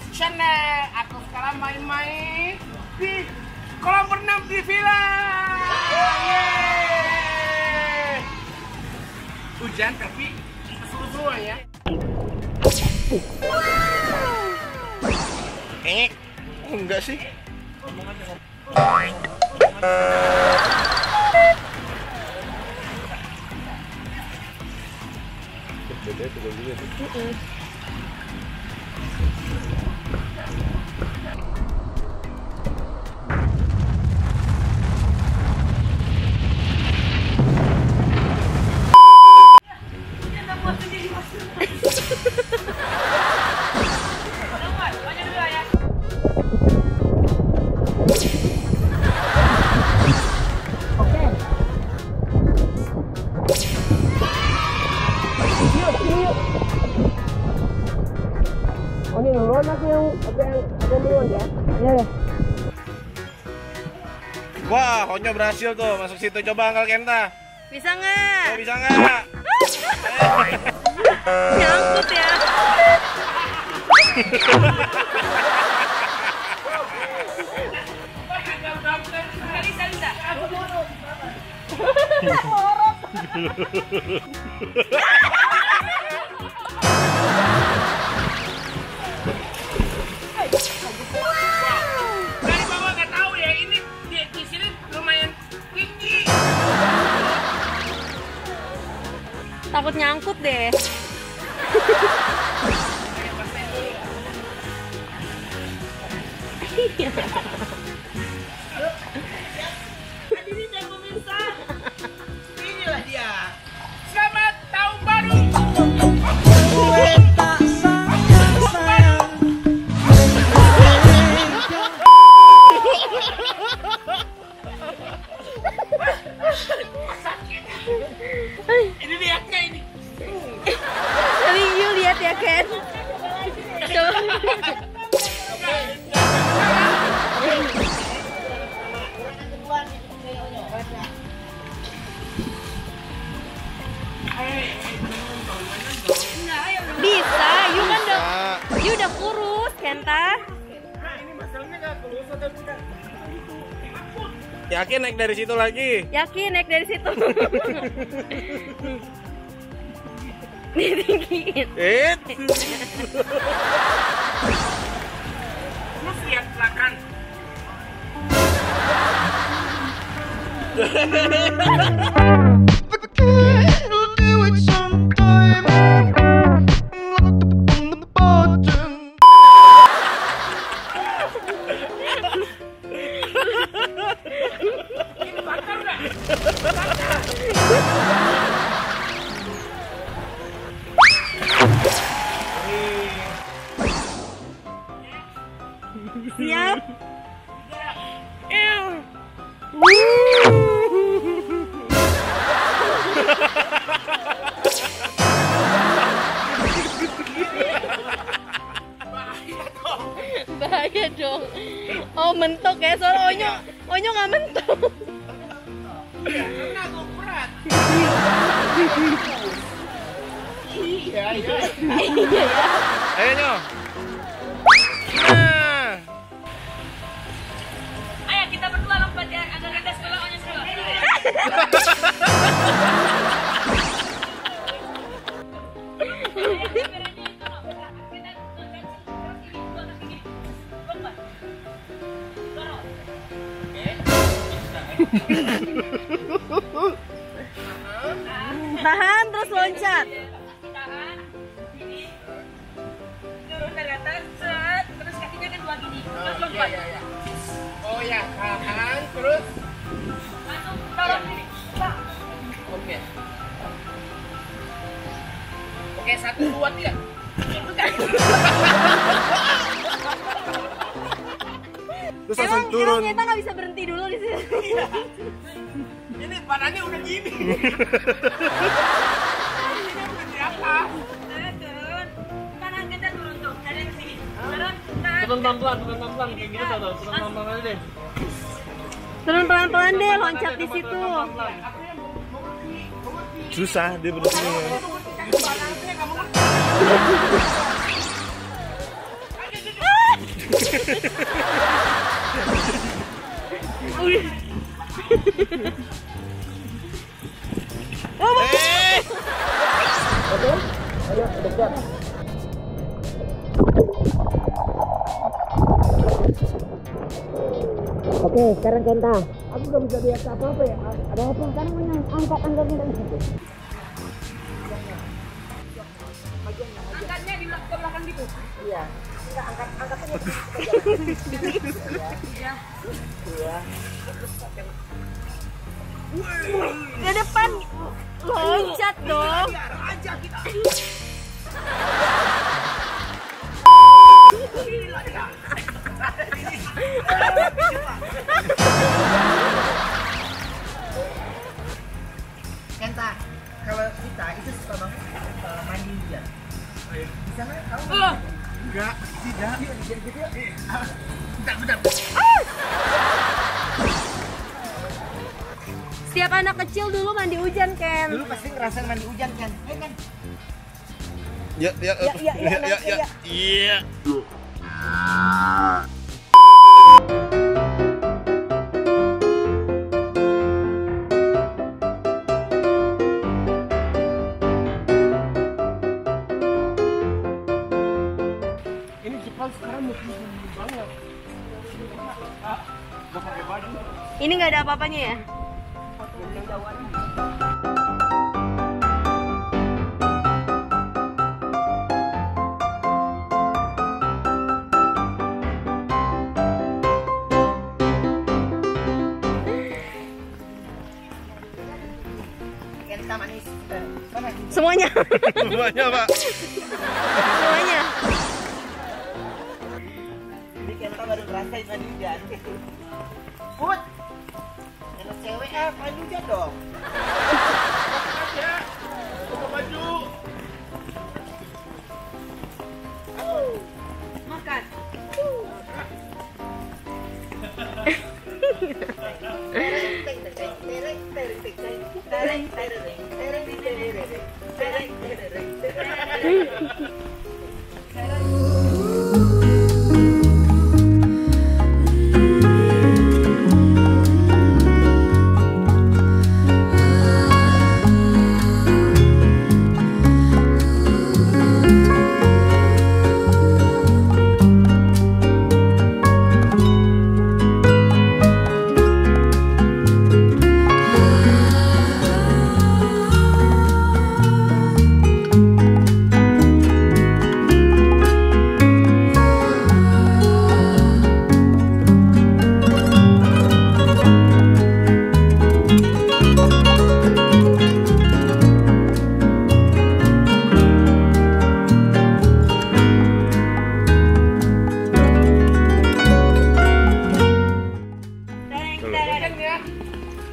Channel. Aku sekarang main-main di kolam renang di villa. Yeay. Hujan tapi seru-seru ya. Enggak sih. Beda juga juga tuh. Ini duluan aku yang duluan ya. Iya deh. Wah, Honyo berhasil tuh masuk situ. Coba Uncle Kenta. Bisa nggak? Bisa nggak? Nyangkut ya. Dari bawah nggak tahu ya, ini di sini lumayan tinggi. Takut nyangkut deh. Hadirin dan pemirsa, inilah dia. Selamat tahun baru. Ini lihatnya ini. Tapi you lihat ya Ken. Coba. Bisa, you udah kurus, Kenta. Ini masalahnya nggak kurus atau bukan? Yakin naik dari situ lagi? Yakin naik dari situ. Ditinggiin. Terus lihat belakang. Ini bakar nggak? Bakar. Siap. Bahaya dong. Oh mentok ya, soalnya Onyo nggak mentok. Karena aku berat. Iya. Iya ya. Ayo Nyo. Nah. Ayo kita berdua lompat ya, agar kita sekolah Onyo sekolah. Tahan terus loncat. Tahan. Ini. Turun dari atas, set. Terus kakinya kan dua gini. Terus lompat. Iya. Oh ya, tahan. Terus langsung taruh sini. Oke. Oke, 1, 2, 3. Terus langsung turun. Kita nggak bisa berhenti dulu di sini. Iya. Ini badannya udah gini. Ini udah di atas. Turun. Kanan kita turun tuh. Dari sini. Turun. Turun pelan-pelan kayak gitu tuh. Turun pelan-pelan aja deh. Turun pelan-pelan deh, loncat di situ. Susah dia berhenti. Badannya nggak mau. Oke, ayo dekat. Oke, sekarang Kenta. Aku gak bisa lihat apa-apa ya. Ada apa? Sekarang angkat-angkatnya dari situ. Angkatnya di belakang gitu. Iya. Enggak, angkatnya di Ya. Iya. Ke depan loncat dong. Aja kita. Kenta, kalau kita itu suka banget mandi hujan. Di sana tahu nggak? Enggak, tidak. Bentar. Setiap anak kecil dulu mandi hujan, Ken. Dulu pasti ngerasain mandi hujan kan? Kan? Ya. Iya. Ini Jepang sekarang musim banget. Gak pakai baju. Ini nggak ada apa-apanya ya? Kenta manis. Mana? Semuanya. Semuanya, Pak. Semuanya. Ini Kenta baru ngerasain mandi hujan. Put. Kalau cewek mandi hujan dong. Buka baju. Makan.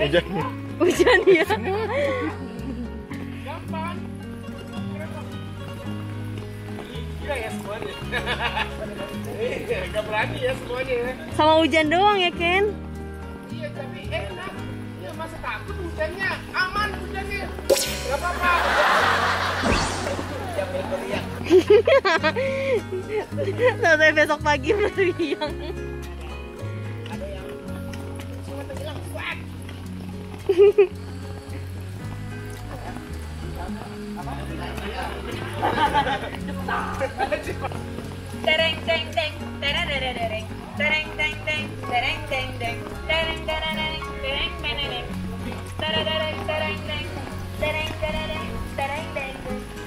Hujannya. Hujan ya. Gampang. Gila ya semuanya. Gak berani ya semuanya ya. Sama hujan doang ya, Ken? Iya tapi enak. Ya masa takut hujannya. Aman hujannya. Gak apa-apa. Yang berteriak. Sampai besok pagi beriang. Ada yang semua terbilang swag. Tereng teng teng, tereng tereng tereng, tereng teng teng, tereng teng teng, tereng tereng tereng tereng, tereng tereng tereng teng, tereng tereng tereng teng,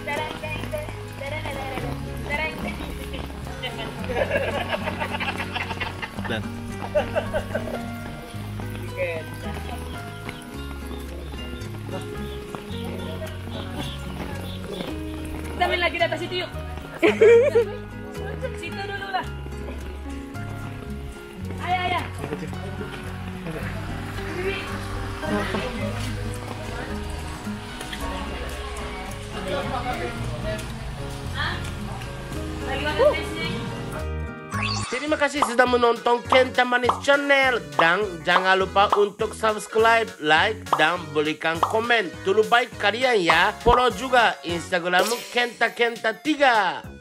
tereng teng teng, tereng tereng tereng. Dan Kita main lagi di atas itu yuk. Situ dulu lah. Ayo. Terima kasih sudah menonton Kenta Manis Channel. Dan jangan lupa untuk subscribe, like, dan berikan komen. Terbaik kalian ya. Follow juga Instagram Kenta 3.